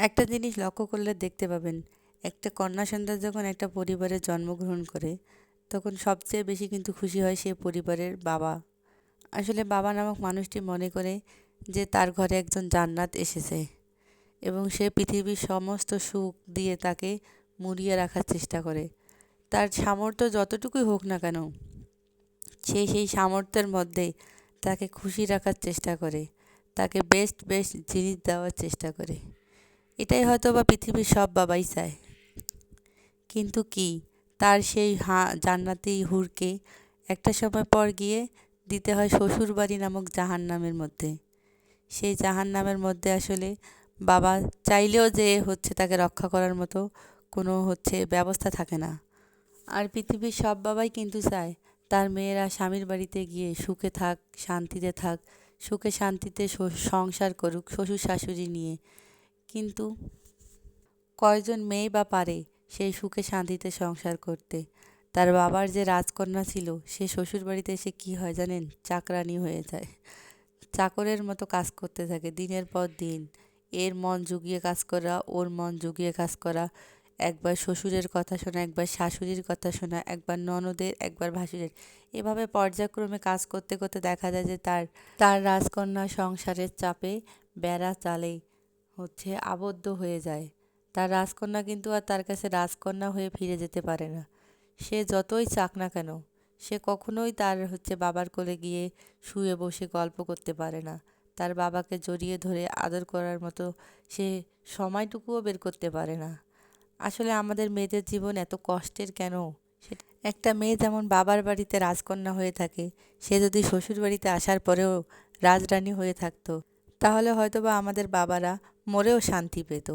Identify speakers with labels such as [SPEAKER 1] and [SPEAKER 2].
[SPEAKER 1] একটা জিনিস লক্ষ্য করলে দেখতে পাবেন, একটা কন্যা সন্তান যখন একটা পরিবারে জন্মগ্রহণ করে, তখন সবচেয়ে বেশি কিন্তু খুশি হয় সে পরিবারের বাবা। আসলে বাবা নামক মানুষটি মনে করে যে তার ঘরে একজন জান্নাত এসেছে এবং সে পৃথিবীর সমস্ত সুখ দিয়ে তাকে মুড়িয়ে রাখার চেষ্টা করে। তার সামর্থ্য যতটুকুই হোক না কেন, সে সেই সামর্থ্যের মধ্যে তাকে খুশি রাখার চেষ্টা করে, তাকে বেস্ট বেস্ট জিনিস দেওয়ার চেষ্টা করে। এটাই হয়তোবা পৃথিবীর সব বাবাই চায়। কিন্তু কি, তার সেই জান্নাতি হুরকে একটা সময় পর গিয়ে দিতে হয় শ্বশুরবাড়ি নামক জাহান্নামের মধ্যে। সেই জাহান্নামের মধ্যে আসলে বাবা চাইলেও যে তাকে রক্ষা করার মতো কোনো ব্যবস্থা থাকে না। আর পৃথিবীর সব বাবাই কিন্তু চায় তার মেয়েরা স্বামীর বাড়িতে গিয়ে সুখে থাক, শান্তিতে থাক, সুখে শান্তিতে সংসার করুক শ্বশুর শাশুড়ি নিয়ে। কিন্তু কয়জন মেয়েই বা পারে সেই সুখে শান্তিতে সংসার করতে? তার বাবার যে রাজকন্যা ছিল, সে শ্বশুরবাড়িতে এসে কী হয় জানেন? চাকরানি হয়ে যায়। চাকরের মতো কাজ করতে থাকে দিনের পর দিন। এর মন জুগিয়ে কাজ করা, ওর মন জুগিয়ে কাজ করা। একবার শ্বশুরের কথা শোনা, একবার শাশুড়ির কথা শোনা, একবার ননদের, একবার ভাসুরের। এভাবে পর্যায়ক্রমে কাজ করতে করতে দেখা যায় যে তার তার রাজকন্যা সংসারের চাপে বেড়া চালে আবদ্ধ হয়ে যায়। তার রাজকন্যা কিন্তু আর তার কাছে রাজকন্যা হয়ে ফিরে যেতে পারে না। সে যতই চাক না কেন, সে কখনোই তার বাবার কোলে গিয়ে শুয়ে বসে গল্প করতে পারে না। তার বাবাকে জড়িয়ে ধরে আদর করার মতো সে সময়টুকুও বের করতে পারে না। আসলে আমাদের মেয়েদের জীবন এত কষ্টের কেন? সেটা একটা মেয়ে যেমন বাবার বাড়িতে রাজকন্যা হয়ে থাকে, সে যদি শ্বশুরবাড়িতে আসার পরেও রাজরানী হয়ে থাকতো, তাহলে হয়তোবা আমাদের বাবারা মরেও শান্তি পেত।